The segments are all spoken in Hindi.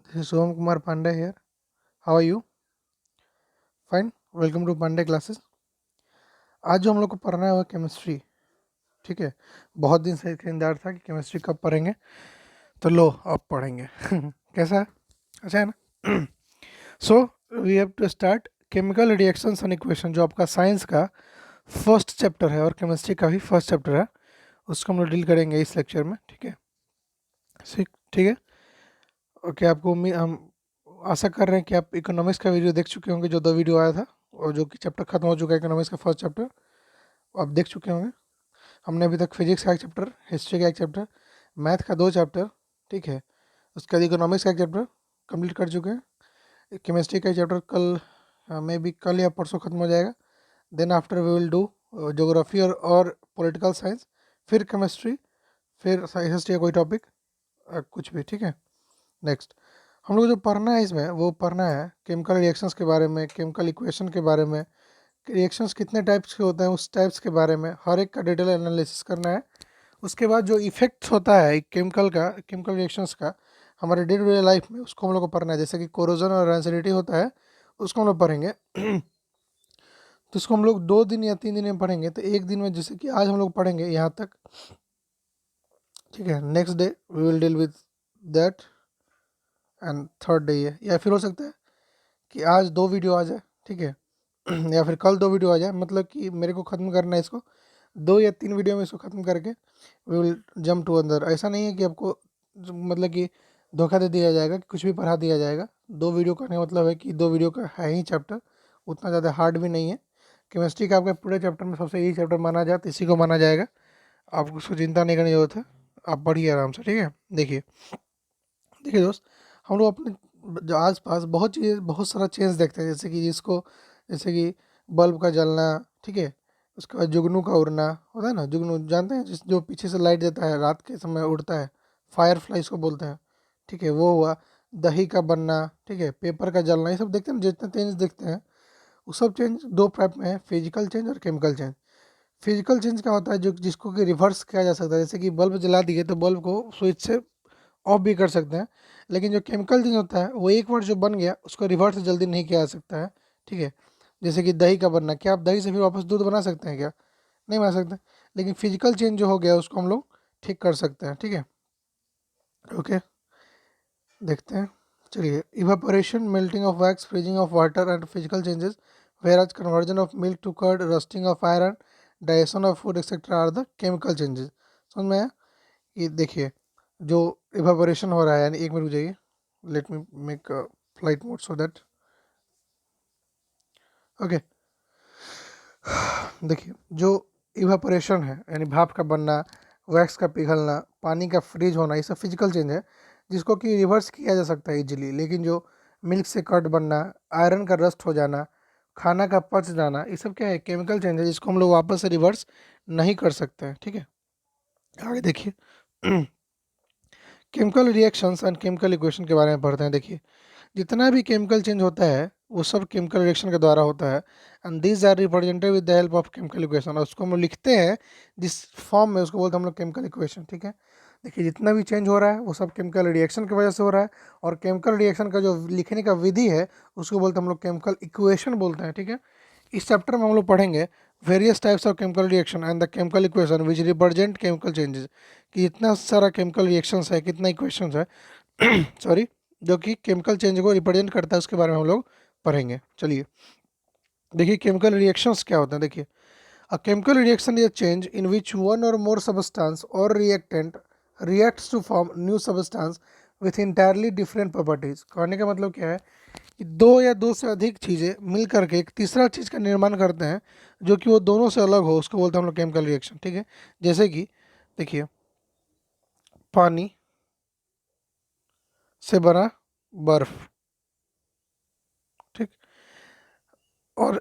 This is Soham Kumar Pandey here. How are you? Fine. Welcome to Pandey classes. आज जो हम लोग को पढ़ना है वो केमिस्ट्री. ठीक है. बहुत दिन से इंतजार था कि केमिस्ट्री कब पढ़ेंगे, तो लो अब पढ़ेंगे. कैसा है? अच्छा है ना? So we have to start chemical reactions and equation, जो आपका साइंस का फर्स्ट चैप्टर है और केमिस्ट्री का भी फर्स्ट चैप्टर है. उसको हम लोग डील करेंगे इस लेक्चर में. ठीक है. ठीक है. ओके. आपको हम आशा कर रहे हैं कि आप इकोनॉमिक्स का वीडियो देख चुके होंगे, जो 2 वीडियो आया था, और जो कि चैप्टर खत्म हो चुका है इकोनॉमिक्स का फर्स्ट चैप्टर, आप देख चुके होंगे. हमने अभी तक फिजिक्स का 1 चैप्टर, हिस्ट्री का 1 चैप्टर, मैथ का 2 चैप्टर, ठीक है, उसके बाद इकोनॉमिक्स का 1 चैप्टर कंप्लीट कर चुके हैं. केमिस्ट्री का 1 चैप्टर कल मे बी कल या परसों ख़त्म हो जाएगा. Then after we will do geography और पॉलिटिकल साइंस, फिर केमिस्ट्री, फिर हिस्ट्री का कोई टॉपिक, कुछ भी. ठीक है. नेक्स्ट हम लोग जो पढ़ना है इसमें, वो पढ़ना है केमिकल रिएक्शंस के बारे में, केमिकल इक्वेशन के बारे में, रिएक्शंस कितने टाइप्स के होते हैं उस टाइप्स के बारे में, हर एक का डिटेल एनालिसिस करना है. उसके बाद जो इफेक्ट्स होता है केमिकल रिएक्शंस का हमारे डे टू डे लाइफ में, उसको हम लोग को पढ़ना है. जैसे कि कोरोजन और रैंसिडिटी होता है, उसको हम लोग पढ़ेंगे. तो इसको हम लोग 2 दिन या 3 दिन में पढ़ेंगे. तो एक दिन में, जैसे कि आज हम लोग पढ़ेंगे यहाँ तक, ठीक है. Next day we will deal with that, and third day है, या फिर हो सकता है कि आज 2 वीडियो आ जाए, ठीक है, या फिर कल 2 वीडियो आ जाए. मतलब कि मेरे को ख़त्म करना है इसको 2 या 3 वीडियो में, इसको ख़त्म करके वी विल जंप टू अंदर. ऐसा नहीं है कि आपको मतलब कि धोखा दे दिया जाएगा कि कुछ भी पढ़ा दिया जाएगा. 2 वीडियो करने का मतलब है कि 2 वीडियो का है ही चैप्टर, उतना ज़्यादा हार्ड भी नहीं है. केमिस्ट्री का आपके पूरे चैप्टर में सबसे ईजी चैप्टर माना जाए तो इसी को माना जाएगा. आपको उसको चिंता नहीं करने की ज़रूरत है, आप पढ़िए आराम से. ठीक है. देखिए देखिए दोस्त, हम लोग अपने जो आस पास बहुत सारा चेंज देखते हैं. जैसे कि बल्ब का जलना, ठीक है. उसके बाद जुगनू का उड़ना होता है ना. जुगनू जानते हैं, जो पीछे से लाइट देता है, रात के समय उड़ता है, फायर फ्लाई इसको बोलते हैं. ठीक है, वो हुआ. दही का बनना, ठीक है, पेपर का जलना, ये सब देखते हैं. जितने चेंज देखते हैं वो सब चेंज 2 टाइप में है, फिजिकल चेंज और केमिकल चेंज. फिजिकल चेंज क्या होता है, जो जिसको कि रिवर्स किया जा सकता है. जैसे कि बल्ब जला दिए तो बल्ब को स्विच से ऑफ भी कर सकते हैं. लेकिन जो केमिकल चेंज होता है, वो एक बार जो बन गया उसको रिवर्स जल्दी नहीं किया जा सकता है. ठीक है. जैसे कि दही का बनना, क्या आप दही से फिर वापस दूध बना सकते हैं क्या? नहीं बना सकते. लेकिन फिजिकल चेंज जो हो गया उसको हम लोग ठीक कर सकते हैं. ठीक है. ओके, देखते हैं. चलिए. Evaporation, melting of wax, freezing of water and physical changes, whereas conversion of milk to curd, rusting of iron, digestion of food etcetera are the chemical changes. समझ में आया? ये देखिए, जो इवापोरेशन हो रहा है, यानी एक मिनट रुक जाइए, let me make flight mode so that. Okay. देखिए, जो इवापोरेशन है यानी भाप का बनना, वैक्स का पिघलना, पानी का फ्रीज होना, ये सब फिजिकल चेंज है जिसको कि रिवर्स किया जा सकता है इजीली. लेकिन जो मिल्क से कर्ड बनना, आयरन का रस्ट हो जाना, खाना का पच जाना, ये सब क्या है, केमिकल चेंज है जिसको हम लोग वापस से रिवर्स नहीं कर सकते हैं. ठीक है. आगे देखिए. Chemical reactions and chemical equation के बारे में पढ़ते हैं. देखिए, जितना भी केमिकल चेंज होता है वो सब केमिकल रिएक्शन के द्वारा होता है. And these are represented with the help of chemical equation. और उसको हम लोग लिखते हैं जिस फॉर्म में, उसको बोलते हैं हम लोग केमिकल इक्वेशन. ठीक है. देखिए, जितना भी चेंज हो रहा है वो सब केमिकल रिएक्शन की वजह से हो रहा है. और केमिकल रिएक्शन का जो लिखने का विधि है उसको बोलते हैं हम लोग केमिकल इक्वेशन बोलते हैं. ठीक है. इस चैप्टर में हम लोग पढ़ेंगे various types of chemical reaction and the chemical equation which represent chemical changes, कि जितना सारा केमिकल रिएक्शंस है, कितना इक्वेशंस है सॉरी, जो कि केमिकल चेंज को रिप्रेजेंट करता है, उसके बारे में हम लोग पढ़ेंगे. चलिए. देखिए, केमिकल रिएक्शंस क्या होते हैं. देखिए, a chemical reaction is a change in which one or more substance or reactant reacts to form new substance with entirely different properties. कहने का मतलब क्या है कि 2 या 2 से अधिक चीज़ें मिल करके एक तीसरा चीज़ का निर्माण करते हैं जो कि वो दोनों से अलग हो, उसको बोलते हैं हम लोग केमिकल रिएक्शन. ठीक है. जैसे कि देखिए, पानी से बना बर्फ, ठीक, और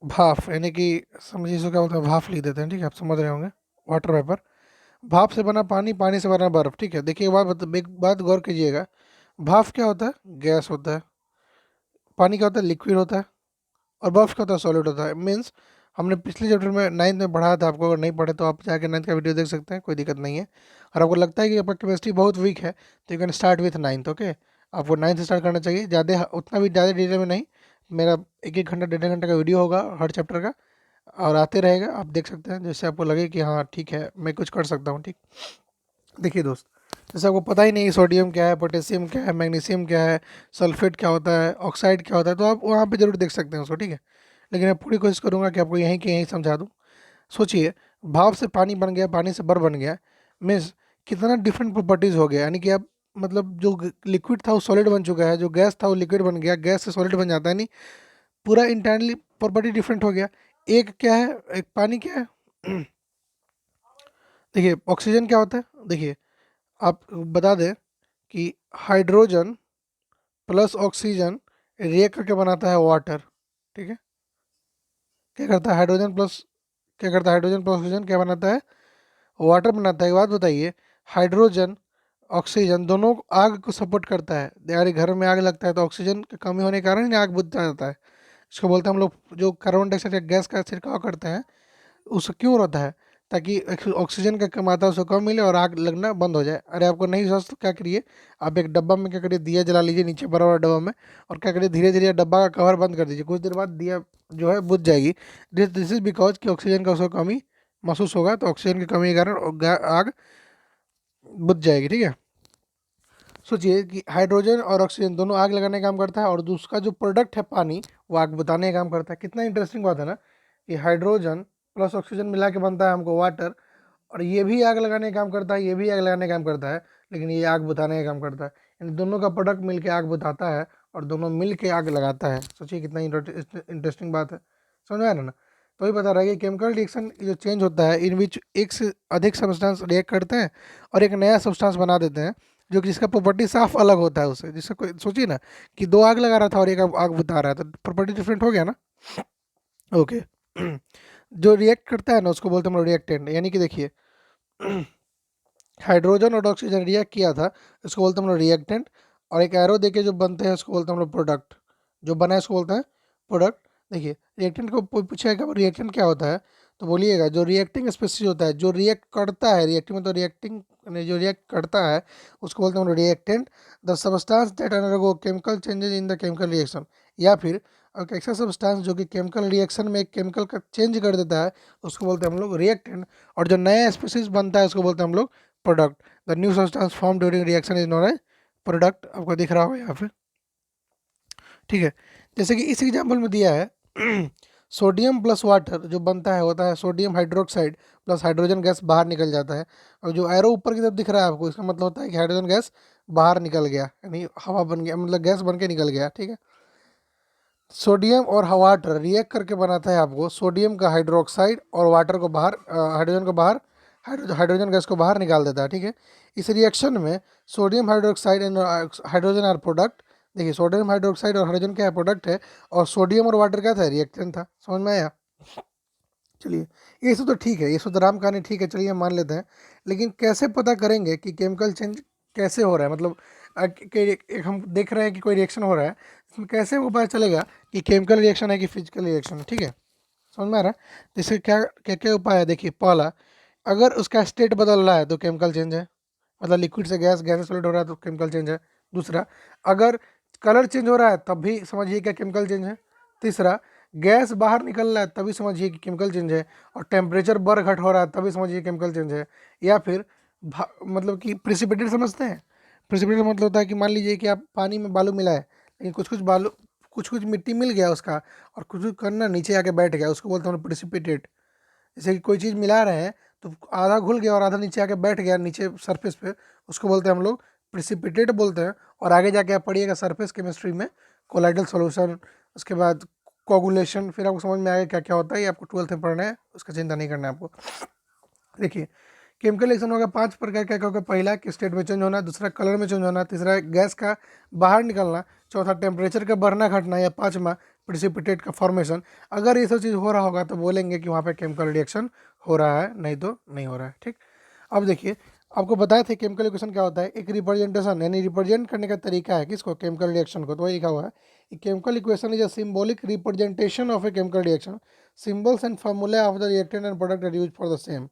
भाप, यानी कि समझिए इसको क्या बोलते हैं, भाप लिख देते हैं. ठीक है, आप समझ रहे होंगे, वाटर वेपर. भाप से बना पानी, पानी से बना बर्फ. ठीक है. देखिए, एक बात गौर कीजिएगा, भाप क्या होता है, गैस होता है. पानी क्या होता है, लिक्विड होता है. और बर्फ क्या होता है, सॉलिड होता है. मीन्स हमने पिछले चैप्टर में 9th में पढ़ाया था. आपको अगर नहीं पढ़े तो आप जाके 9th का वीडियो देख सकते हैं, कोई दिक्कत नहीं है. और आपको लगता है कि आपका केमिस्ट्री बहुत वीक है तो you can start with 9th. Okay. आपको 9 से स्टार्ट करना चाहिए, ज़्यादा उतना भी ज़्यादा डिटेल में नहीं। मेरा 1-1 घंटा 1.5 घंटा का वीडियो होगा हर चैप्टर का, और आते रहेगा, आप देख सकते हैं, जैसे आपको लगे कि हाँ ठीक है मैं कुछ कर सकता हूँ। ठीक, देखिए दोस्त, जैसे आपको पता ही नहीं सोडियम क्या है, पोटेशियम क्या है, मैग्नीशियम क्या है, सल्फेट क्या होता है, ऑक्साइड क्या होता है, तो आप वहाँ पे जरूर देख सकते हैं उसको। ठीक है, लेकिन मैं पूरी कोशिश करूँगा कि आपको यहीं के यहीं समझा दूँ। सोचिए, भाप से पानी बन गया, पानी से बर बन गया, मीन्स कितना डिफरेंट प्रॉपर्टीज़ हो गया, यानी कि आप मतलब जो लिक्विड था वो सॉलिड बन चुका है, जो गैस था वो लिक्विड बन गया, गैस से सॉलिड बन जाता है, नहीं पूरा इंटरनली प्रॉपर्टी डिफरेंट हो गया। एक क्या है, एक पानी क्या है देखिए ऑक्सीजन क्या होता है, देखिए आप बता दें कि हाइड्रोजन प्लस ऑक्सीजन रिएक्ट करके बनाता है वाटर। ठीक है, क्या करता है हाइड्रोजन प्लस, क्या करता है हाइड्रोजन प्लस ऑक्सीजन, क्या बनाता है, वाटर बनाता है। एक बात बताइए, हाइड्रोजन ऑक्सीजन दोनों आग को सपोर्ट करता है, यार घर में आग लगता है तो ऑक्सीजन की कमी होने के कारण ही आग बुझ जाता है। इसको बोलते हैं हम लोग, जो कार्बन डाइऑक्साइड का गैस का छिड़काव करते हैं उससे क्यों होता है, ताकि ऑक्सीजन का कम आता है उसको कम मिले और आग लगना बंद हो जाए। अरे आपको नहीं समझ तो क्या करिए, आप एक डब्बा में क्या करिए, दिया जला लीजिए नीचे बड़ा बड़ा डब्बा में, और क्या करिए धीरे धीरे डब्बा का कवर बंद कर दीजिए, कुछ देर बाद दिया जो है बुझ जाएगी। दिस इज बिकॉज कि ऑक्सीजन का उसको कमी महसूस होगा, तो ऑक्सीजन की कमी के कारण आग बुझ जाएगी। ठीक है, सोचिए कि हाइड्रोजन और ऑक्सीजन दोनों आग लगाने का काम करता है, और दूसरा जो प्रोडक्ट है पानी वो आग बुझाने का काम करता है। कितना इंटरेस्टिंग बात है ना, कि हाइड्रोजन प्लस ऑक्सीजन मिला के बनता है हमको वाटर, और ये भी आग लगाने का काम करता है, ये भी आग लगाने का काम करता है, लेकिन ये आग बुझाने का काम करता है। इन दोनों का प्रोडक्ट मिलके आग बुझाता है, और दोनों मिल के आग लगाता है। सोचिए कितना इंटरेस्टिंग बात है, समझ में आ रहा है ना। तो ही बता रहा है कि केमिकल रिएक्शन जो चेंज होता है, इन विच एक से अधिक सब्सटेंस रिएक्ट करते हैं और एक नया सब्सटेंस बना देते हैं, जो कि जिसका प्रॉपर्टी साफ अलग होता है उससे। जिससे कोई सोचिए ना कि दो आग लगा रहा था और एक आग बुझा रहा है, तो प्रॉपर्टी डिफरेंट हो गया ना। ओके जो रिएक्ट करता है ना उसको बोलते हैं हम लोग रिएक्टेंट, यानी कि देखिए हाइड्रोजन और ऑक्सीजन रिएक्ट किया था, इसको बोलते हैं हम लोग रिएक्टेंट, और एक एरो देके जो बनते हैं उसको बोलते हैं हम लोग प्रोडक्ट, जो बना है उसको बोलते हैं प्रोडक्ट। देखिए रिएक्टेंट को पूछेगा रिएक्टेंट क्या होता है, तो बोलिएगा जो रिएक्टिंग स्पीशीज होता है, जो रिएक्ट करता है, रिएक्टिंग में तो रिएक्टिंग जो रिएक्ट करता है उसको बोलते हैं हम लोग reactant. The substance that undergo chemical changes in the chemical reaction, या फिर एक ऐसा सब्सटेंस जो कि केमिकल रिएक्शन में एक केमिकल का चेंज कर देता है उसको बोलते हैं हम लोग रिएक्टेंट। और जो नया स्पीशीज बनता है उसको बोलते हैं हम लोग product. The new substance form during reaction is known as product. आपको दिख रहा होगा यहाँ पे, ठीक है। जैसे कि इस एग्जाम्पल में दिया है सोडियम प्लस वाटर जो बनता है होता है sodium hydroxide plus hydrogen gas बाहर निकल जाता है। और जो एरो ऊपर की तरफ दिख रहा है आपको, इसका मतलब होता है कि हाइड्रोजन गैस बाहर निकल गया, यानी हवा बन गया, मतलब गैस बन के निकल गया। ठीक है, सोडियम और वाटर रिएक्ट करके बनाता है आपको सोडियम का हाइड्रोक्साइड, और वाटर को बाहर हाइड्रोजन को बाहर, हाइड्रोजन गैस को बाहर निकाल देता है। ठीक है, इस रिएक्शन में sodium hydroxide and hydrogen are product. देखिए सोडियम हाइड्रोक्साइड और हाइड्रोजन क्या है, प्रोडक्ट है, और सोडियम और वाटर क्या था, रिएक्टेंट था। समझ में आया। चलिए ये सब तो ठीक है, ये सब तो राम कहानी ठीक है, चलिए हम मान लेते हैं। लेकिन कैसे पता करेंगे कि केमिकल चेंज कैसे हो रहा है, मतलब हम देख रहे हैं कि कोई रिएक्शन हो रहा है, इसमें कैसे वो पता चलेगा कि केमिकल रिएक्शन है कि फिजिकल रिएक्शन है। ठीक है, समझ में आ रहा है। तो इससे क्या क्या क्या उपाय है, देखिए पहला, अगर उसका स्टेट बदल रहा है तो केमिकल चेंज है, मतलब लिक्विड से गैस, गैस से सॉलिड हो रहा है तो केमिकल चेंज है। दूसरा, अगर कलर चेंज हो रहा है तब भी समझिए क्या केमिकल चेंज है। तीसरा, गैस बाहर निकल रहा है तभी समझिए कि केमिकल चेंज है। और टेम्परेचर बढ़ घट हो रहा है तभी समझिए केमिकल चेंज है। या फिर मतलब कि प्रिसिपिटेट समझते हैं, प्रिसिपिटेट मतलब होता है कि मान लीजिए कि आप पानी में बालू मिलाए, लेकिन कुछ कुछ बालू, कुछ कुछ मिट्टी मिल गया उसका, और कुछ कुछ करना नीचे आके बैठ गया, उसको बोलते हैं प्रिसिपिटेट। जैसे कि कोई चीज़ मिला रहे हैं तो आधा घुल गया और आधा नीचे आके बैठ गया नीचे सरफेस पे, उसको बोलते हैं हम लोग प्रिसिपिटेट बोलते हैं। और आगे जाके आप पढ़िएगा सरफेस केमिस्ट्री में, कोलाइडल सॉल्यूशन, उसके बाद कोगुलेशन, फिर आपको समझ में आएगा क्या क्या होता है। ये आपको 12th में पढ़ना है, उसका चिंता नहीं करना है आपको। देखिए केमिकल रिएक्शन होगा 5 प्रकार क्या क्या होगा, पहला कि स्टेट में चेंज होना, दूसरा कलर में चेंज होना, तीसरा गैस का बाहर निकलना, चौथा टेम्परेचर का बढ़ना घटना, या पाँचवा प्रिसिपिटेट का फॉर्मेशन। अगर ये सब चीज़ हो रहा होगा तो बोलेंगे कि वहाँ पे केमिकल रिएक्शन हो रहा है, नहीं तो नहीं हो रहा है। ठीक, अब देखिए आपको बताए थे केमिकल इक्वेशन क्या होता है, एक रिप्रेजेंटेशन, यानी रिप्रेजेंट करने का तरीका है किसको, केमिकल रिएक्शन को। तो वही लिखा हुआ है, chemical equation is a symbolic representation of a chemical reaction, symbols and formula of the reactant and product are used for the same.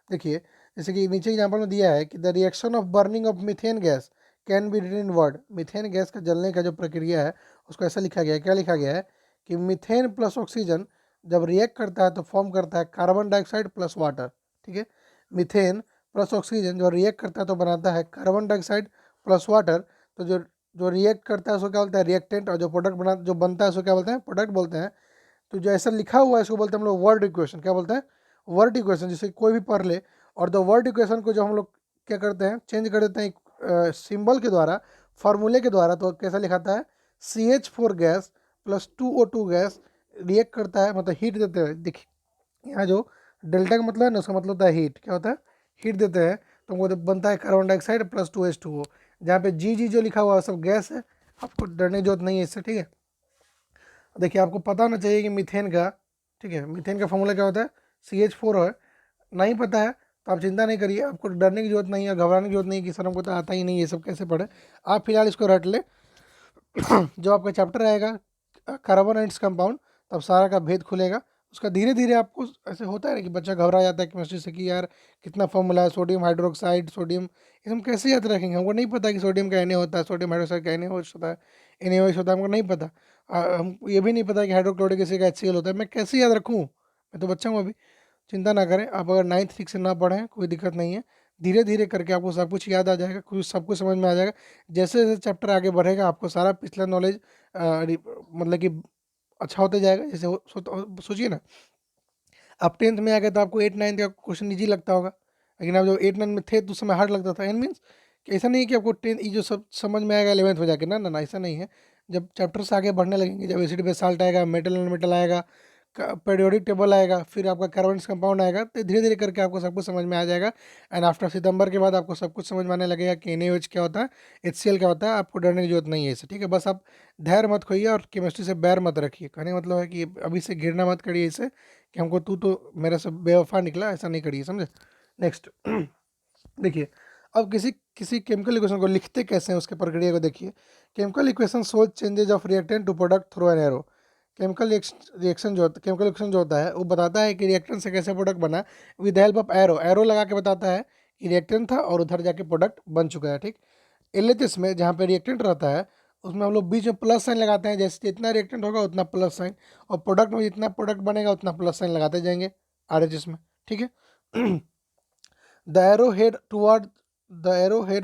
देखिए जैसे कि नीचे एग्जाम्पल में दिया है कि the reaction of burning of methane gas can be written in word. Methane gas का जलने का जो प्रक्रिया है उसको ऐसा लिखा गया है, क्या लिखा गया है कि मीथेन प्लस ऑक्सीजन जब रिएक्ट करता है तो फॉर्म करता है कार्बन डाइऑक्साइड प्लस वाटर। ठीक है, मीथेन प्लस ऑक्सीजन जो रिएक्ट करता है तो बनाता है कार्बन डाइऑक्साइड प्लस वाटर। तो जो जो रिएक्ट करता है उसको क्या बोलते हैं, रिएक्टेंट, और जो प्रोडक्ट बना जो बनता है उसको क्या बोलते हैं, प्रोडक्ट बोलते हैं। तो जो ऐसा लिखा हुआ है इसको बोलते हैं हम लोग वर्ड इक्वेशन। क्या बोलते हैं, वर्ड इक्वेशन। जैसे कोई भी पढ़ ले, और द वर्ड इक्वेशन को जो हम लोग क्या करते हैं, चेंज कर देते हैं सिंबल के द्वारा, फार्मूले के द्वारा। तो कैसा लिखाता है, CH4 gas plus 2O2 gas react करता है, मतलब हीट देते हैं। देखिए यहाँ जो डेल्टा का मतलब है ना, उसका मतलब होता है हीट। क्या होता है, हीट देते हैं, तो वो बनता है कार्बन डाइऑक्साइड प्लस 2H2O। जहाँ पे जी जो लिखा हुआ है सब गैस है, आपको डरने की जरूरत नहीं है इससे। ठीक है, देखिए आपको पता होना चाहिए कि मीथेन का, ठीक है, मीथेन का फॉर्मूला क्या होता है, CH4 है। नहीं पता है तो आप चिंता नहीं करिए, आपको डरने की जरूरत नहीं है, घबराने की जरूरत नहीं है कि सर हमको तो आता ही नहीं, ये सब कैसे पढ़े। आप फिलहाल इसको रट ले। जो आपका चैप्टर आएगा कार्बन एंड्स कंपाउंड, तब सारा का भेद खुलेगा। उसका धीरे धीरे आपको ऐसे होता है ना कि बच्चा घबरा जाता है केमिस्ट्री से कि यार कितना फॉर्मूला है, सोडियम हाइड्रोक्साइड, सोडियम, ये हम कैसे याद रखेंगे, हमको नहीं पता कि सोडियम का Na होता है, सोडियम हाइड्रोक्साइड का NaOH होता है, NaOH होता है, हमको नहीं पता। हम ये भी नहीं पता कि हाइड्रोक्लोरिक एसिड का HCl होता है, मैं कैसे याद रखूँ, मैं तो बच्चा हूँ अभी। चिंता ना करें, आप अगर 9th ठीक से ना पढ़ें कोई दिक्कत नहीं है, धीरे धीरे करके आपको सब कुछ याद आ जाएगा, कुछ सब कुछ समझ में आ जाएगा। जैसे जैसे चैप्टर आगे बढ़ेगा आपको सारा पिछला नॉलेज मतलब कि अच्छा होते जाएगा। जैसे सोचिए ना, आप 10th में आ गए तो आपको 8 9 का क्वेश्चन ईजी लगता होगा, लेकिन आप जो 8 9 में थे तो उस समय हार्ड लगता था। एंड मीन्स कि ऐसा नहीं है कि आपको 10th ये जो सब समझ में आएगा 11th में जाके, ना ना ना, ऐसा नहीं है। जब चैप्टर्स आगे बढ़ने लगेंगे, जब एसिड बेस साल्ट आएगा, मेटल एंड मेटल आएगा, पीरियोडिक टेबल आएगा, फिर आपका कार्बन कंपाउंड आएगा, तो धीरे धीरे करके आपको सब कुछ समझ में आ जाएगा। एंड आफ्टर सितंबर के बाद आपको सब कुछ समझ में आने लगेगा कि NaOH क्या होता है, HCl क्या होता है। आपको डरने की जरूरत नहीं है इससे। ठीक है, बस आप धैर्य मत खोइए और केमिस्ट्री से बैर मत रखिए। कहने का मतलब है कि अभी से घृणा मत करिए इसे कि हमको तू तो मेरे से बेवफा निकला, ऐसा नहीं करिए, समझे। नेक्स्ट देखिए, अब किसी किसी केमिकल इक्वेशन को लिखते कैसे हैं उसके प्रक्रिया को देखिए। Chemical equation shows changes of reactant to product through an arrow. Chemical reaction जो होता है वो बताता है कि रिएक्टेंट से कैसे प्रोडक्ट बना, with help of arrow. Arrow लगा के बताता है कि रिएक्टेंट था और उधर जाके प्रोडक्ट बन चुका है। ठीक, LHS में जहाँ पे रिएक्टेंट रहता है उसमें हम लोग बीच में प्लस साइन लगाते हैं, जैसे जितना रिएक्टेंट होगा उतना प्लस साइन, और प्रोडक्ट में जितना प्रोडक्ट बनेगा उतना प्लस साइन लगाते जाएंगे RHS में। ठीक है। The arrowhead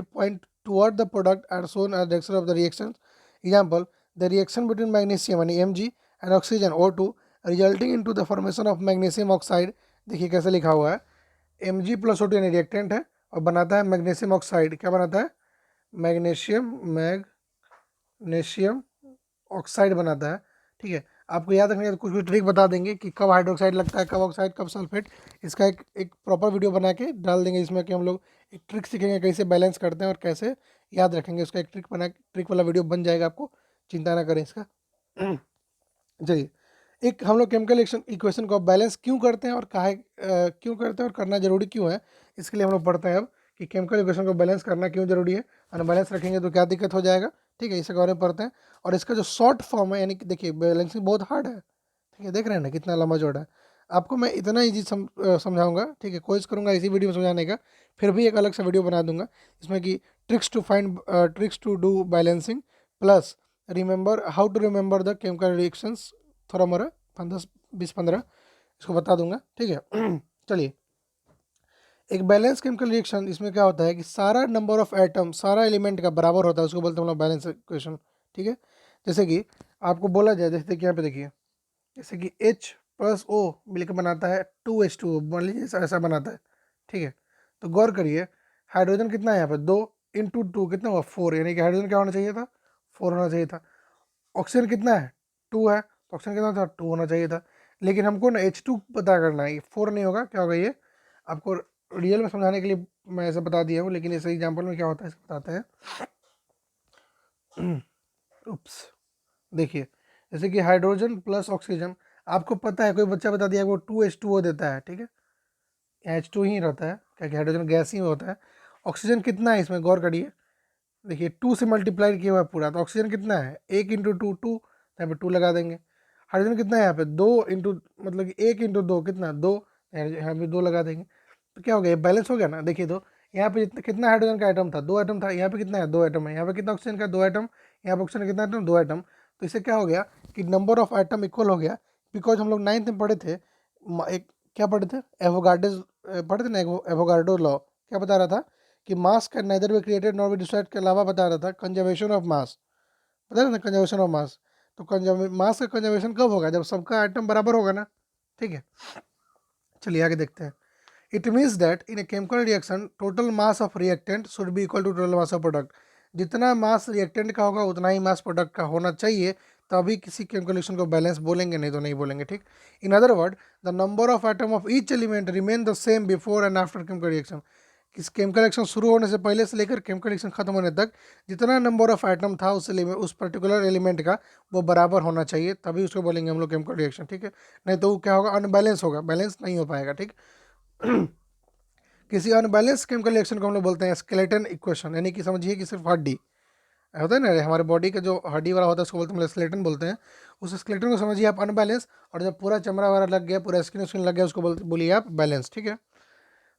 point toward the product are shown as direction of the reactions. Example: the reaction between magnesium and Mg and oxygen O2 resulting into the formation of magnesium oxide। देखिए कैसे लिखा हुआ है, Mg प्लस O2 यानी रिएक्टेंट है और बनाता है मैग्नीशियम ऑक्साइड। क्या बनाता है, मैग्नीशियम ऑक्साइड बनाता है। ठीक है, आपको याद रखने का कुछ भी ट्रिक बता देंगे कि कब हाइड्रोक्साइड लगता है, कब ऑक्साइड, कब सल्फेट। इसका एक प्रॉपर वीडियो बना के डाल देंगे इसमें कि हम लोग एक ट्रिक सीखेंगे कैसे बैलेंस करते हैं और कैसे याद रखेंगे। उसका एक ट्रिक वाला वीडियो बन जाएगा, आपको चिंता ना करें इसका। चलिए, एक हम लोग केमिकल इक्वेशन को बैलेंस क्यों करते हैं और काहे क्यों करते हैं और करना जरूरी क्यों है, इसके लिए हम लोग पढ़ते हैं अब कि केमिकल इक्वेशन को बैलेंस करना क्यों जरूरी है, अनबैलेंस रखेंगे तो क्या दिक्कत हो जाएगा। ठीक है, इसके बारे में पढ़ते हैं। और इसका जो शॉर्ट फॉर्म है, यानी कि देखिए बैलेंसिंग बहुत हार्ड है। ठीक है, देख रहे हैं ना कितना लंबा चौड़ा है। आपको मैं इतना ईजी समझाऊंगा, ठीक है, कोशिश करूंगा इसी वीडियो में समझाने का। फिर भी एक अलग सा वीडियो बना दूंगा इसमें कि tricks to do balancing plus remember how to remember the chemical reactions, थोड़ा मोड़ा 10 20 15 इसको बता दूंगा। ठीक है। चलिए, एक बैलेंस केमिकल रिएक्शन इसमें क्या होता है कि सारा नंबर ऑफ एटम, सारा एलिमेंट का बराबर होता है, उसको बोलते हैं हम लोग बैलेंस इक्वेशन। ठीक है, जैसे कि आपको बोला जाए, जैसे कि यहाँ पे देखिए, जैसे कि H प्लस O मिलकर बनाता है 2H2O, मान लीजिए ऐसा बनाता है। ठीक है, तो गौर करिए, हाइड्रोजन कितना है यहाँ पे, 2 × 2 कितना हुआ, 4, यानी कि हाइड्रोजन क्या होना चाहिए था, 4 होना चाहिए था। ऑक्सीजन कितना है, 2 है, तो ऑक्सीजन कितना था, 2 होना चाहिए था। लेकिन हमको ना H2 पता करना है, 4 नहीं होगा, क्या होगा ये आपको रियल में समझाने के लिए मैं ऐसा बता दिया हूँ, लेकिन इस एग्जाम्पल में क्या होता है इसको बताते हैं। उप्स, देखिए, जैसे कि हाइड्रोजन प्लस ऑक्सीजन, आपको पता है, कोई बच्चा बता दिया वो 2H2O देता है। ठीक है, H2 ही रहता है, क्या कि हाइड्रोजन गैस ही होता है। ऑक्सीजन कितना है इसमें, गौर करिए, देखिए 2 से मल्टीप्लाई किया हुआ है पूरा, तो ऑक्सीजन कितना है, 1 × 2 2, यहाँ पे 2 लगा देंगे। हाइड्रोजन कितना है यहाँ पे, 2 मतलब कि 1 × 2 कितना, 2, यहाँ पे 2 लगा देंगे। तो क्या हो गया, बैलेंस हो गया ना। देखिए, तो यहाँ पे जितना कितना हाइड्रोजन का आइटम था, 2 आइटम था, यहाँ पे कितना है, 2 आइटम है, यहाँ पे कितना ऑक्सीजन का, 2 आइटम, यहाँ पे ऑक्सीजन कितना आइटम, 2 आइटम। तो इससे क्या हो गया कि नंबर ऑफ आइटम इक्वल हो गया, बिकॉज हम लोग 9th में पढ़े थे, एक क्या पढ़े थे, एवोगाड्रोस पढ़े थे ना, एवोगाड्रो लॉ क्या बता रहा था कि मास can nether be created nor be destroyed के अलावा बता रहा था कंजर्वेशन ऑफ मास, पता है ना, कंजर्वेशन ऑफ मास। तो मास का कंजर्वेशन कब होगा, जब सबका आइटम बराबर होगा ना, ठीक है। चलिए आगे देखते हैं। It means that in a chemical reaction total mass of reactant should be equal to total mass of product. जितना मास रिएक्टेंट का होगा उतना ही मास प्रोडक्ट का होना चाहिए, तभी किसी केमिकल रिएक्शन को बैलेंस बोलेंगे, नहीं तो नहीं बोलेंगे, ठीक। In other word, the number of item of each element remain the same before and after chemical reaction. किस केमिकल रिएक्शन शुरू होने से पहले से लेकर केमिकल रिएक्शन खत्म होने तक जितना नंबर ऑफ आइटम था उस पर्टिकुलर एलिमेंट का वो बराबर होना चाहिए, तभी उसको बोलेंगे हम लोग केमिकल रिएक्शन, ठीक है। नहीं तो वो क्या होगा, अनबैलेंस होगा, बैलेंस नहीं हो पाएगा, ठीक। किसी अनबैलेंस केमिकल रिएक्शन को हम लोग बोलते हैं स्केलेटन इक्वेशन, यानी कि समझिए कि सिर्फ हड्डी होता है ना, हमारे बॉडी का जो हड्डी वाला होता है उसको बोलते हैं स्केलेटन बोलते हैं। उस स्केलेटन को समझिए आप अनबैलेंस, और जब पूरा चमड़ा वगैरह लग गया, पूरा स्किन लग गया, उसको बोलिए आप बैलेंस, ठीक है।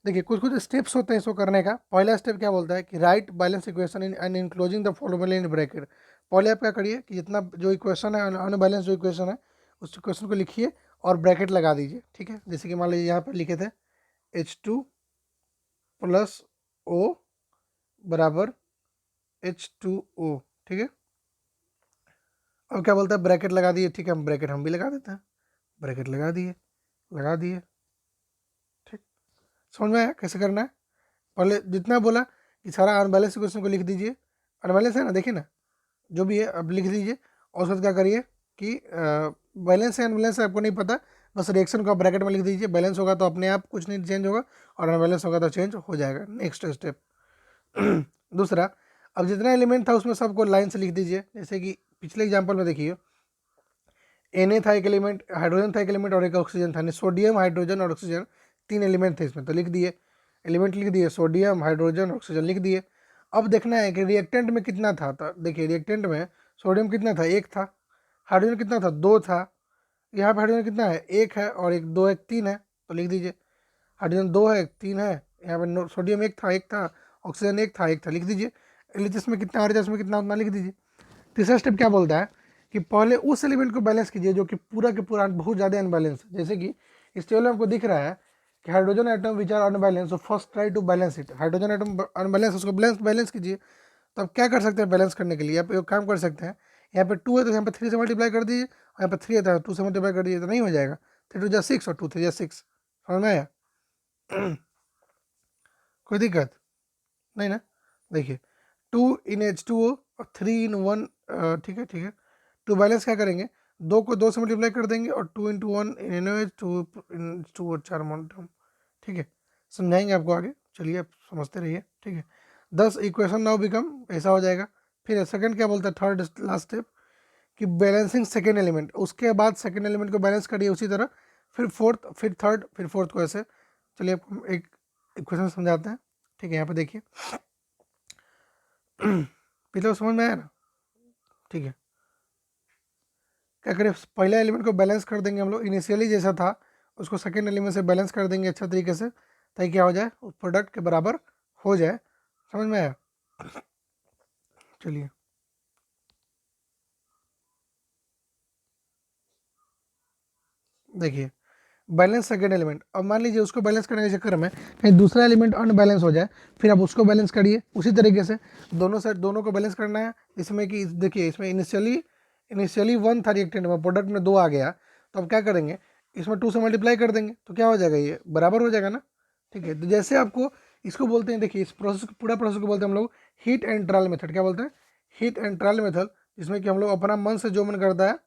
देखिए कुछ कुछ स्टेप्स होते हैं इसको करने का। पहला स्टेप क्या बोलता है कि right balance equation in and enclosing the following in bracket. पहले आप क्या करिए कि जितना जो इक्वेशन है, अनबैलेंस जो इक्वेशन है, उस इक्वेशन को लिखिए और ब्रैकेट लगा दीजिए, ठीक है। जैसे कि मान लीजिए यहाँ पर लिखे थे H2 प्लस O बराबर H2O, ठीक है। अब क्या बोलता है, ब्रैकेट लगा दिए, ठीक है, हम ब्रैकेट हम भी लगा देते हैं, ब्रैकेट लगा दिए, लगा दिए, ठीक। समझ में आया कैसे करना है। पहले जितना बोला कि सारा अनबैलेंस इक्वेशन को लिख दीजिए, अनबैलेंस है ना, देखिए ना, जो भी है अब लिख दीजिए, और उसके बाद क्या करिए कि बैलेंस है अनबैलेंस है आपको नहीं पता, बस रिएक्शन को आप ब्रैकेट में लिख दीजिए, बैलेंस होगा तो अपने आप कुछ नहीं चेंज होगा, और अनबैलेंस होगा तो चेंज हो जाएगा। नेक्स्ट स्टेप दूसरा, अब जितना एलिमेंट था उसमें सबको लाइन से लिख दीजिए। जैसे कि पिछले एग्जाम्पल में देखिए, Na था एक एलिमेंट, हाइड्रोजन था एक एलिमेंट, और एक ऑक्सीजन था, सोडियम हाइड्रोजन और ऑक्सीजन 3 एलिमेंट थे इसमें, तो लिख दिए, एलिमेंट लिख दिए, सोडियम हाइड्रोजन ऑक्सीजन लिख दिए। अब देखना है कि रिएक्टेंट में कितना था, तो देखिए रिएक्टेंट में सोडियम कितना था, 1 था, हाइड्रोजन कितना था, 2 था, यहाँ पे हाइड्रोजन कितना है, 1 है, और एक 2 1 3 है, तो लिख दीजिए हाइड्रोजन 2 है 3 है, यहाँ पे सोडियम 1 था, ऑक्सीजन 1 था, लिख दीजिए। एलिमेंट्स में कितना आ रहा है, इसमें कितना उतना लिख दीजिए। तीसरा स्टेप क्या बोलता है कि पहले उस एलिमेंट को बैलेंस कीजिए जो कि पूरा के पूरा बहुत ज़्यादा अनबैलेंस है। जैसे कि इस टेबल में आपको दिख रहा है कि hydrogen item which are unbalance, so first try to balance it. Hydrogen item unbalance, उसको बैलेंस कीजिए। तो आप क्या कर सकते हैं बैलेंस करने के लिए, आप एक काम कर सकते हैं, यहाँ पे 2 है तो यहाँ पे 3 से मल्टीप्लाई कर दीजिए, और यहाँ पे 3 है तो 2 से मल्टीप्लाई कर दीजिए, तो नहीं हो जाएगा, 3 2 जा 6 और 2 3 जा 6। समझ में आया कोई दिक्कत नहीं ना। देखिए 2 इन H2O और 3 इन 1, ठीक है, ठीक है। टू बैलेंस क्या करेंगे, 2 को 2 से मल्टीप्लाई कर देंगे, और 2 इंटू 1 इन NaOH, 2 इन 2 और 4 मोनोटोन, ठीक है। समझाएंगे आपको आगे, चलिए आप समझते रहिए, ठीक है। 10 इक्वेशन नाउ बिकम, ऐसा हो जाएगा। फिर सेकंड क्या बोलता है, थर्ड लास्ट स्टेप, कि बैलेंसिंग सेकेंड एलिमेंट, उसके बाद सेकेंड एलिमेंट को बैलेंस करिए उसी तरह, फिर फोर्थ, फिर थर्ड, फिर फोर्थ को ऐसे। चलिए आपको एक इक्वेशन समझाते हैं, ठीक है। यहाँ पे देखिए पिछले समझ में आया ना, ठीक है। क्या करें, पहले एलिमेंट को बैलेंस कर देंगे हम लोग, इनिशियली जैसा था उसको सेकेंड एलिमेंट से बैलेंस कर देंगे अच्छा तरीके से, ताकि क्या हो जाए, उस प्रोडक्ट के बराबर हो जाए। समझ में आया। चलिए देखिए, बैलेंस सेकेंड एलिमेंट, अब मान लीजिए उसको बैलेंस करने के चक्कर में कहीं दूसरा एलिमेंट अनबैलेंस हो जाए, फिर आप उसको बैलेंस करिए उसी तरीके से, दोनों साइड दोनों को बैलेंस करना है। इसमें कि देखिए इसमें इनिशियली 1 था रिएक्टेंट में, प्रोडक्ट में 2 आ गया, तो अब क्या करेंगे, इसमें 2 से मल्टीप्लाई कर देंगे, तो क्या हो जाएगा, ये बराबर हो जाएगा ना, ठीक है। तो जैसे आपको इसको बोलते हैं, देखिए इस प्रोसेस पूरा प्रोसेस को बोलते हैं हम लोग हीट एंड ट्रायल मेथड। क्या बोलते हैं, हीट एंड ट्रायल मेथड, जिसमें कि हम लोग अपना मन से जो मन करता है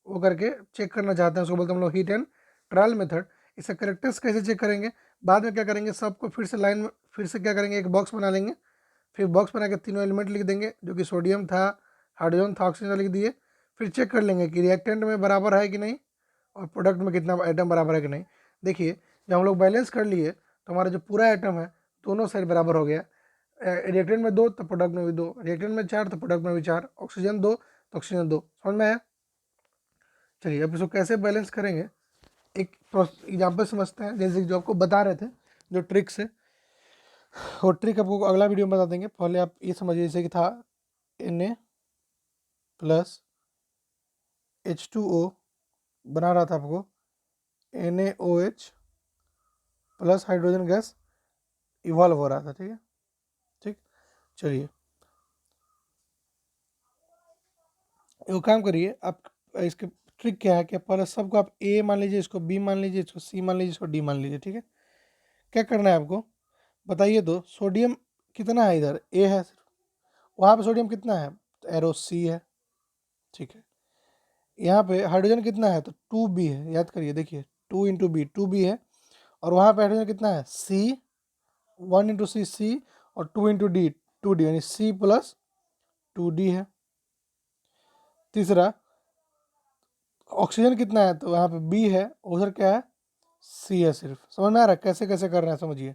वो करके चेक करना चाहते हैं, उसको बोलते हैं हम लोग हीट एंड ट्रायल मेथड। इसका करेक्टर्स कैसे चेक करेंगे, बाद में क्या करेंगे, सबको फिर से लाइन में फिर से क्या करेंगे, एक बॉक्स बना लेंगे, फिर बॉक्स बना के तीनों एलिमेंट लिख देंगे, जो कि सोडियम था, हाइड्रोजन था, ऑक्सीजन लिख दिए। फिर चेक कर लेंगे कि रिएक्टेंट में बराबर है कि नहीं, और प्रोडक्ट में कितना आइटम बराबर है कि नहीं। देखिए जब हम लोग बैलेंस कर लिए तो हमारा जो पूरा आइटम है दोनों साइड बराबर हो गया। रिएक्टेंट में 2 तो प्रोडक्ट में भी 2, रिएक्टेंट में 4 तो प्रोडक्ट में भी 4, ऑक्सीजन 2 तो ऑक्सीजन 2। समझ में आया। चलिए अब इसको कैसे बैलेंस करेंगे, एक एग्जाम्पल समझते हैं, जैसे जो आपको बता रहे थे जो ट्रिक्स है। और ट्रिक आपको अगला वीडियो में बता देंगे, पहले आप ये समझिए जैसे कि था Na प्लस H2O बना रहा था आपको NaOH plus hydrogen gas evolve हो रहा था, ठीक है। ठीक, चलिए वो काम करिए आप। इसके ट्रिक क्या है कि पहले सबको आप ए मान लीजिए, इसको बी मान लीजिए, इसको सी मान लीजिए, इसको डी मान लीजिए, ठीक है। क्या करना है आपको बताइए, तो सोडियम कितना है, इधर ए है सिर्फ, वहाँ पे सोडियम कितना है, तो एरो सी है, ठीक है। यहाँ पे हाइड्रोजन कितना है, तो 2b है, याद करिए, देखिए 2 × b 2b है, और वहाँ पे हाइड्रोजन कितना है, सी, 1 × सी, और 2 × d 2d, यानी सी प्लस 2d है। तीसरा ऑक्सीजन कितना है, तो यहाँ पे बी है, उधर क्या है, सी है सिर्फ। समझ में आ रहा है कैसे कैसे कर रहे हैं, समझिए।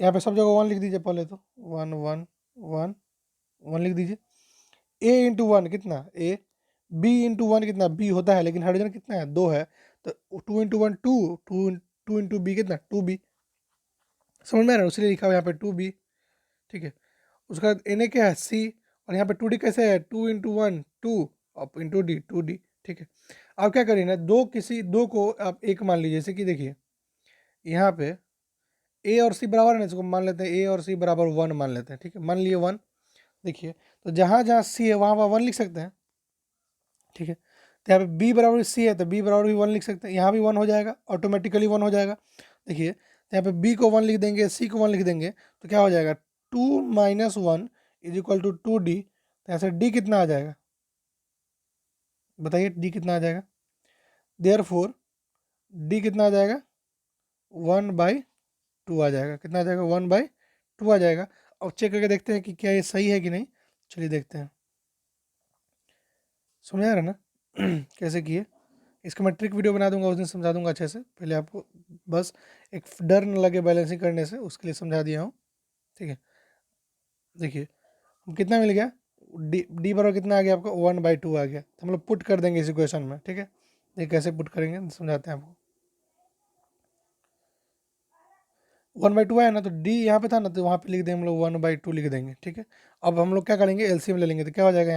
यहाँ पे सब जगह 1 लिख दीजिए पहले, तो 1 1 1 1 लिख दीजिए। A × 1 कितना, ए। B × 1 कितना, बी होता है, लेकिन हाइड्रोजन कितना है, 2 है, तो 2 × 1 2, 2 × b कितना, 2b। समझ में आ रहा है, उसलिए लिखा हुआ यहाँ पे 2b, ठीक है। उसका बाद Na क्या है, सी, और यहाँ पे 2d कैसे है, 2 × 1 2, और *d 2d, ठीक है। अब क्या करिए ना, दो को आप एक मान लीजिए, जैसे कि देखिए यहाँ पे ए और सी बराबर है ना, इसको मान लेते हैं ए और सी बराबर 1 मान लेते हैं, ठीक है, मान लिए 1। देखिए तो जहाँ जहाँ सी है वहाँ वहाँ 1 लिख सकते हैं, ठीक है। तो यहाँ पे बी बराबर सी है, तो बी बराबर भी 1 लिख सकते हैं, यहाँ भी 1 हो जाएगा, ऑटोमेटिकली 1 हो जाएगा। देखिए तो यहाँ पे बी को 1 लिख देंगे, सी को 1 लिख देंगे, तो क्या हो जाएगा, 2 - 1 = 2d। तो यहाँ से डी कितना आ जाएगा, बताइए डी कितना आ जाएगा, देयरफॉर डी कितना आ जाएगा, 1/2 आ जाएगा। कितना आ जाएगा, 1/2 आ जाएगा। अब चेक करके देखते हैं कि क्या ये सही है कि नहीं, चलिए देखते हैं। समझ आ रहा है ना कैसे किए, इसका मैं ट्रिक वीडियो बना दूंगा, उस दिन समझा दूंगा अच्छे से। पहले आपको बस एक डर न लगे बैलेंसिंग करने से, उसके लिए समझा दिया हूँ, ठीक है। देखिए हम कितना मिल गया, डी बराबर कितना आ गया आपको, 1/2 आ गया। तो हम लोग पुट कर देंगे इस इक्वेशन में, ठीक है। देखिए कैसे पुट करेंगे समझाते हैं आपको। 1/2 आया ना, तो डी यहाँ पे था ना, तो वहाँ पे लिख देंगे हम लोग 1/2 लिख देंगे, ठीक है। अब हम लोग क्या करेंगे, एलसीएम ले लेंगे, तो क्या हो जाएगा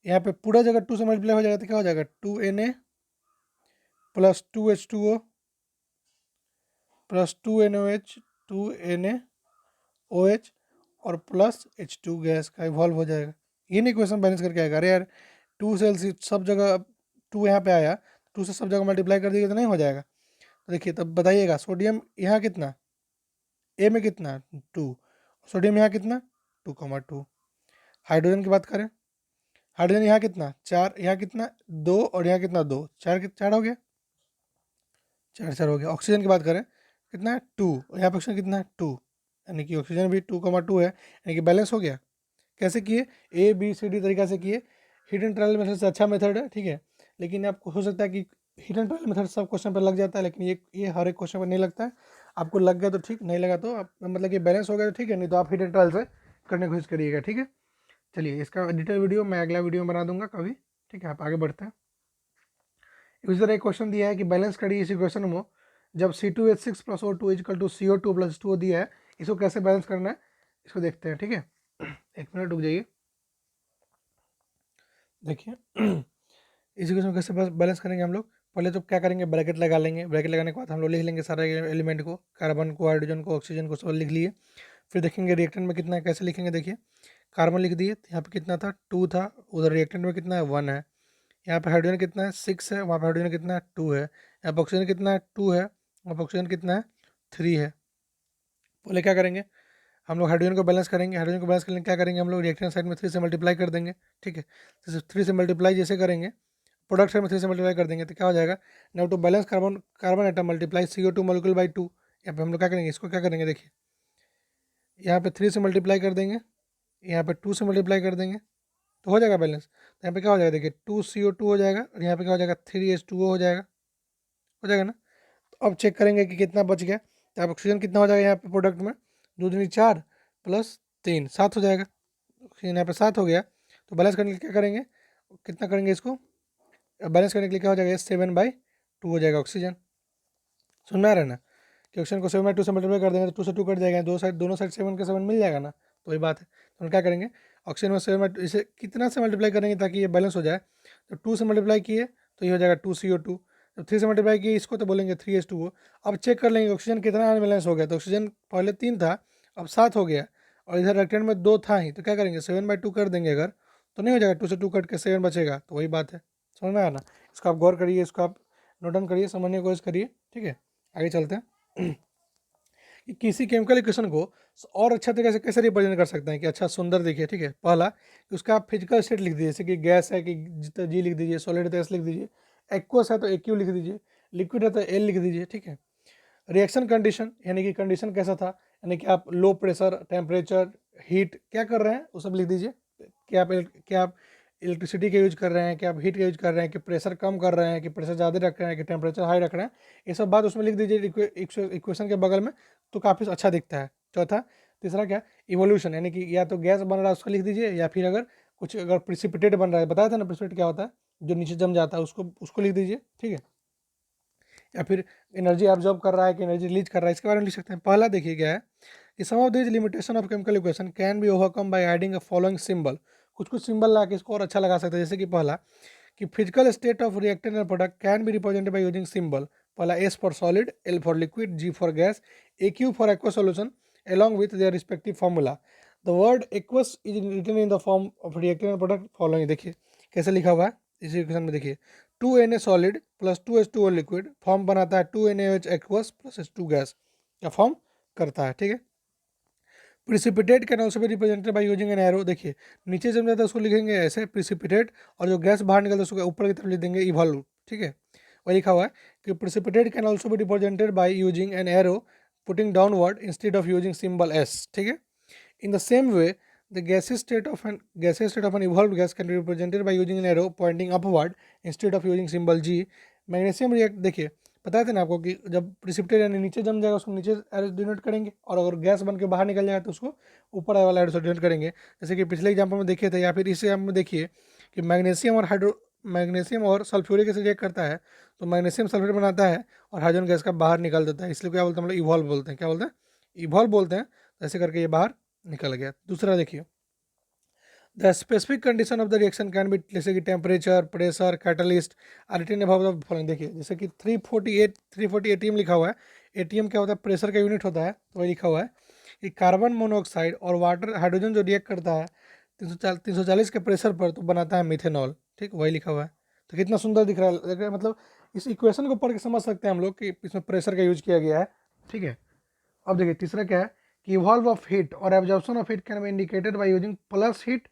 यहाँ पे पूरा जगह 2 से मल्टीप्लाई हो जाएगा, तो क्या हो जाएगा, 2Na plus 2H2O plus 2NOH 2NaOH और प्लस H2 गैस का इवॉल्व हो जाएगा। ये नहीं क्वेश्चन बैलेंस करके आएगा, अरे यार 2 से सब जगह 2 यहाँ पे आया, 2 से सब जगह मल्टीप्लाई कर दिएगा तो नहीं हो जाएगा। तो देखिए तब बताइएगा, सोडियम यहाँ कितना, ए में कितना 2, सोडियम यहाँ कितना 2,2। हाइड्रोजन की बात करें, हाइड्रोजन यहाँ कितना 4, यहाँ कितना 2, और यहाँ कितना 2, 4 हो गया, 4 हो गया। ऑक्सीजन की बात करें कितना है 2, और यहाँ पे ऑक्सीजन कितना है 2, यानी कि ऑक्सीजन भी 2,2 है, यानी कि बैलेंस हो गया। कैसे किए, ABCD तरीका से किए। हिडन ट्रायल मेथड से अच्छा मेथड है, ठीक है। लेकिन आपको हो सकता है कि हिडन ट्रायल मेथड सब क्वेश्चन पर लग जाता है, लेकिन ये हर एक क्वेश्चन पर नहीं लगता है। आपको लग गया तो ठीक, नहीं लगा तो आप मतलब कि बैलेंस हो गया तो ठीक है, नहीं तो आप हिडन ट्रायल से करने की कोशिश करिएगा, ठीक है। चलिए इसका डिटेल वीडियो मैं अगला वीडियो में बना दूंगा कभी, ठीक है। आप आगे बढ़ते हैं। इस तरह एक क्वेश्चन दिया है कि बैलेंस करिए इस इक्वेशन में, जब C2H6 + O2 = CO2 + H2O दिया है, इसको कैसे बैलेंस करना है, इसको देखते हैं, ठीक है। एक मिनट रुक जाइए, देखिए इस इक्वेशन को कैसे बैलेंस करेंगे हम लोग। पहले तो क्या करेंगे, ब्रैकेट लगा लेंगे। ब्रैकेट लगाने के बाद हम लोग लिख लेंगे सारे एलिमेंट को, कार्बन को, हाइड्रोजन को, ऑक्सीजन को, सब लिख लिए। फिर देखेंगे रिएक्टेंट में कितना है, कैसे लिखेंगे। देखिए कार्बन लिख दिए, यहाँ पे कितना था 2 था, उधर रिएक्टेंट में कितना है 1 है। यहाँ पे हाइड्रोजन कितना है 6 है, वहाँ पे हाइड्रोजन कितना है 2 है। यहाँ पे ऑक्सीजन कितना है 2 है, वहाँ पे ऑक्सीजन कितना है 3 है। पहले क्या करेंगे, हम लोग हाइड्रोजन को बैलेंस करेंगे। हाइड्रोजन को बैलेंस करने क्या करेंगे, हम लोग रिएक्टेंट साइड में 3 से मल्टीप्लाई कर देंगे, ठीक है। जैसे 3 से मल्टीप्लाई जैसे करेंगे, प्रोडक्ट साइड में 3 से मल्टीप्लाई कर देंगे, तो क्या हो जाएगा, now to balance carbon carbon atom multiply CO2 molecule by 2। यहाँ पे हम लोग क्या करेंगे, इसको क्या करेंगे, देखिए यहाँ पे 3 से मल्टीप्लाई कर देंगे, यहाँ पे 2 से मल्टीप्लाई कर देंगे, तो हो जाएगा बैलेंस। तो यहाँ पे क्या हो जाएगा, देखिए 2CO2 हो जाएगा, और यहाँ पे क्या हो जाएगा 3H2O हो जाएगा ना। तो अब चेक करेंगे कि कितना बच गया। तो अब ऑक्सीजन कितना हो जाएगा यहाँ पे प्रोडक्ट में, 2 दूनी 4 प्लस 3 7 हो जाएगा। ऑक्सीजन यहाँ पे 7 हो गया। तो बैलेंस करने के लिए क्या करेंगे, कितना करेंगे इसको बैलेंस करने के लिए, क्या हो जाएगा 7/2 हो जाएगा ऑक्सीजन। सुन में आ रहा है ना, कि ऑक्सीजन को 7/2 से मल्टीप्लाई कर देंगे तो 2 से 2 कट जाएगा, दोनों साइड 7 के 7 मिल जाएगा ना, तो वही बात है। तो हम क्या करेंगे, ऑक्सीजन में 7/2 इसे कितना से मल्टीप्लाई करेंगे ताकि ये बैलेंस हो जाए, तो 2 से मल्टीप्लाई किए तो ये हो जाएगा 2CO2, जब 3 से मल्टीप्लाई किए इसको तो बोलेंगे 3H2O। अब चेक कर लेंगे ऑक्सीजन कितना अनबैलेंस हो गया, तो ऑक्सीजन पहले 3 था अब 7 हो गया, और इधर रेक्टेंट में 2 था ही, तो क्या करेंगे 7/2 कर देंगे अगर, तो नहीं हो जाएगा, 2 से 2 कट के 7 बचेगा, तो वही बात है। समझ में आया ना, इसको आप गौर करिए, इसको आप नोट डाउन करिए, समझने की कोशिश करिए, ठीक है। आगे चलते हैं कि किसी केमिकल इक्वेशन को और अच्छा तरीके से कैसे रिप्रेजेंट कर सकते हैं कि अच्छा सुंदर दिखे, ठीक है। पहला कि उसका आप फिजिकल स्टेट लिख दीजिए, जैसे कि गैस है कि जितना जी लिख दीजिए, सॉलिड है तो एस लिख दीजिए, एक्वस है तो AQ लिख दीजिए, लिक्विड है तो L लिख दीजिए, ठीक है। रिएक्शन कंडीशन यानी कि कंडीशन कैसा था, यानी कि आप लो प्रेशर, टेम्परेचर, हीट क्या कर रहे हैं वो सब लिख दीजिए, क्या आप इलेक्ट्रिसिटी का यूज कर रहे हैं, कि आप हीट का यूज कर रहे हैं, कि प्रेशर कम कर रहे हैं, कि प्रेशर ज़्यादा रख रहे हैं, कि टेम्परेचर हाई रख रहे हैं, ये सब बात उसमें लिख दीजिए इक्वेशन के बगल में, तो काफ़ी अच्छा दिखता है। चौथा, तीसरा क्या, इवोल्यूशन, यानी कि या तो गैस बन रहा है उसको लिख दीजिए, या फिर अगर कुछ अगर प्रिसिपिटेट बन रहा है, बताया था ना प्रिसिपिटेट क्या होता है, जो नीचे जम जाता है, उसको लिख दीजिए, ठीक है। या फिर एनर्जी एब्जॉर्ब कर रहा है कि एनर्जी रिलीज कर रहा है, इसके बारे में लिख सकते हैं। पहला देखिए क्या है कि some of this limitation of chemical equation can be overcome by adding a following symbol, कुछ कुछ सिंबल ला के इसको और अच्छा लगा सकते हैं। जैसे कि पहला कि physical state of reactant and product can be represented by using symbol, पहला S for solid, L for liquid, G for gas, AQ for aqua solution along with their respective formula. The word aqueous is written in the form of reactant and product following. देखिए कैसे लिखा हुआ है इस इक्वेशन में, देखिए 2Na solid plus 2H2O liquid form बनाता है 2NaOH aqueous plus H2 gas का फॉर्म करता है, ठीक है। Precipitate can also be represented by using an arrow, देखिए नीचे जम जाता है उसको लिखेंगे ऐसे प्रिसिपिटेट, और जो गैस बाहर निकलता है उसको ऊपर की तरफ लिख देंगे इवॉल्व, ठीक है। वही लिखा हुआ है कि precipitate can also be represented by using an arrow putting downward instead of using symbol S, ठीक है। In the same way, the gaseous state of an evolved gas can be represented by using an arrow pointing upward instead of using symbol G. Magnesium react देखिए बताया था ना आपको कि जब प्रिसिपिटेट यानी नीचे जम जाएगा उसको नीचे एरो डिनोट करेंगे, और अगर गैस बन के बाहर निकल जाएगा तो उसको ऊपर वाला एरो से डिनोट करेंगे। जैसे कि पिछले एग्जाम्पल में देखे थे, या फिर इस एग्जाम्पल में देखिए कि मैग्नीशियम और सल्फ्यूरिक एसिड रिएक्ट करता है, तो मैग्नीशियम सल्फेट बनाता है और हाइड्रोजन गैस का बाहर निकाल देता है, इसलिए क्या बोलते हैं हम लोग इवॉल्व बोलते हैं, क्या बोलते हैं इवॉल्व बोलते हैं। ऐसे करके ये बाहर निकल गया। दूसरा देखिए the specific condition of the reaction can be, जैसे कि temperature, pressure, catalyst are written above the following. देखिए जैसे कि 340 ATM लिखा हुआ है, ATM क्या होता है, प्रेशर का यूनिट होता है, तो वही लिखा हुआ है कि कार्बन मोनोऑक्साइड और वाटर हाइड्रोजन जो रिएक्ट करता है 340 के प्रेशर पर तो बनाता है मिथेनॉल, ठीक वही लिखा हुआ है। तो कितना सुंदर दिख रहा है, मतलब इस इक्वेशन को पढ़ के समझ सकते हैं हम लोग कि इसमें प्रेशर का यूज किया गया है, ठीक है। अब देखिए तीसरा क्या है कि इवॉल्व ऑफ हीट और absorption of heat can be indicated by using plus heat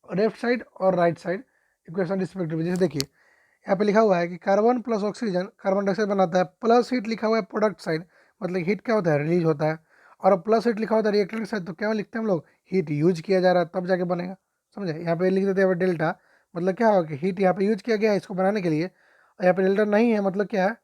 left side और राइट साइड इक्वेशन रिस्पेक्टिवली। जैसे देखिए यहाँ पे लिखा हुआ है कि carbon plus oxygen carbon dioxide बनाता है, प्लस हीट लिखा हुआ है प्रोडक्ट साइड, मतलब हीट क्या होता है रिलीज होता है, और प्लस हीट लिखा होता है रिएक्टेंट साइड, तो क्या लिखते हैं हम लोग हीट यूज किया जा रहा है तब जाके बनेगा, समझे। यहाँ पे लिख देते हैं डेल्टा, मतलब क्या होगा कि हीट यहाँ पे यूज किया गया है इसको बनाने के लिए, और यहाँ पे डेल्टा नहीं है, मतलब क्या है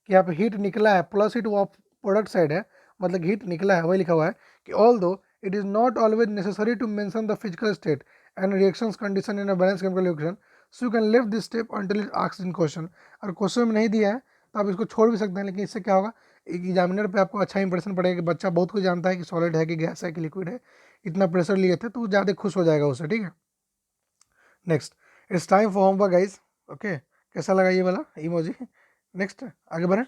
कि यहाँ पे हीट निकला है, प्लस हीट वो प्रोडक्ट साइड है, मतलब हीट निकला है, वही लिखा हुआ है कि although it is not always necessary to mention the physical state and reactions condition in a balance chemical equation, so you can leave this step until it asked in question. अगर क्वेश्चन में नहीं दिया है तो आप इसको छोड़ भी सकते हैं, लेकिन इससे क्या होगा एक एग्जामिनर पे आपको अच्छा इंप्रेशन पड़ेगा कि बच्चा बहुत कुछ जानता है कि सॉलिड है कि गैस है कि लिक्विड है, इतना प्रेशर लिए थे, तो ज़्यादा खुश हो जाएगा उससे, ठीक है। Next it's time for homework guys, okay. कैसा लगा ये वाला इमोजी। नेक्स्ट आगे बढ़ें।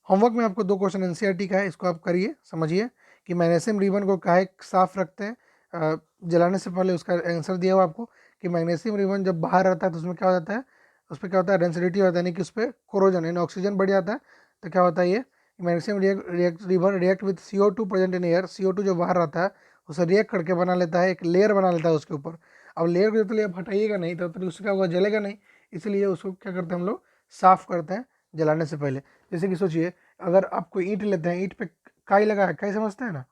होमवर्क में आपको 2 क्वेश्चन एनसीईआरटी का है, इसको आप करिए, समझिए कि मैग्नीशियम रिबन को काहे साफ रखते हैं। जलाने से पहले उसका आंसर दिया हुआ आपको कि मैग्नीशियम रिबन जब बाहर रहता है तो उसमें क्या हो जाता है, उस पर क्या होता है डेंसिटी होता है, यानी कि उस पर कोरोजन यानी ऑक्सीजन बढ़ जाता है, तो क्या होता है ये magnesium ribbon react with CO2 present in air, CO2 जो बाहर रहता है उसे रिएक्ट करके बना लेता है, एक लेयर बना लेता है उसके ऊपर। अब लेयर को जब तक आप हटाइएगा नहीं तब तक उससे क्या होगा जलेगा नहीं, इसलिए उसको क्या करते हैं हम लोग साफ करते हैं जलाने से पहले। जैसे कि सोचिए अगर आप कोई ईंट लेते हैं, ईंट पे काई लगा है, काई समझते हैं ना,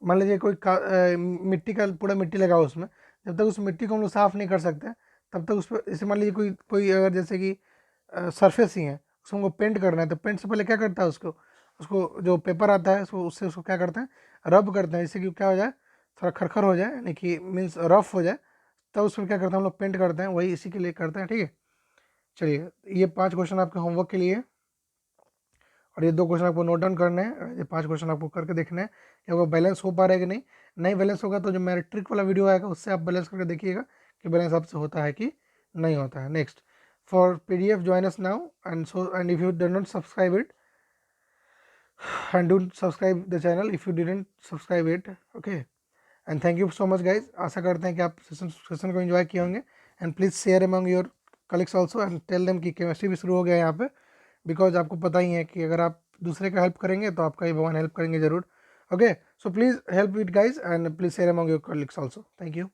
मान लीजिए कोई मिट्टी का पूरा मिट्टी लगा हो उसमें, जब तक उस मिट्टी को हम लोग साफ़ नहीं कर सकते तब तक उस पर, जैसे मान लीजिए कोई कोई अगर जैसे कि सरफेस ही है उसको हमको पेंट करना है, तो पेंट से पहले क्या करता है उसको उसको जो पेपर आता है उससे उसको क्या करते हैं रब करते हैं, जिससे कि क्या हो जाए थोड़ा खरखर हो जाए, यानी कि मीन्स रफ हो जाए, तब उसमें क्या करते हैं हम लोग पेंट करते हैं, वही इसी के लिए करते हैं, ठीक है। चलिए ये 5 क्वेश्चन आपके होमवर्क के लिए, और ये 2 क्वेश्चन आपको नोट डाउन करने हैं, ये 5 क्वेश्चन आपको करके देखने हैं कि आपको बैलेंस हो पा रहा है कि नहीं। नहीं बैलेंस होगा तो जो मेरा ट्रिक वाला वीडियो आएगा उससे आप बैलेंस करके देखिएगा कि बैलेंस आपसे होता है कि नहीं होता है। Next, for PDF join us now and if you did not subscribe it and don't subscribe the channel if you didn't subscribe it, okay। And thank you so much guys, आशा करते हैं कि आप सेशन को एंजॉय किए होंगे। And please share among your colleagues also and tell them कि केमिस्ट्री भी शुरू हो गया है यहाँ पे, बिकॉज आपको पता ही है कि अगर आप दूसरे का हेल्प करेंगे तो आपका ही भगवान हेल्प करेंगे जरूर। Okay, so please help it guys and please share among your colleagues also. Thank you.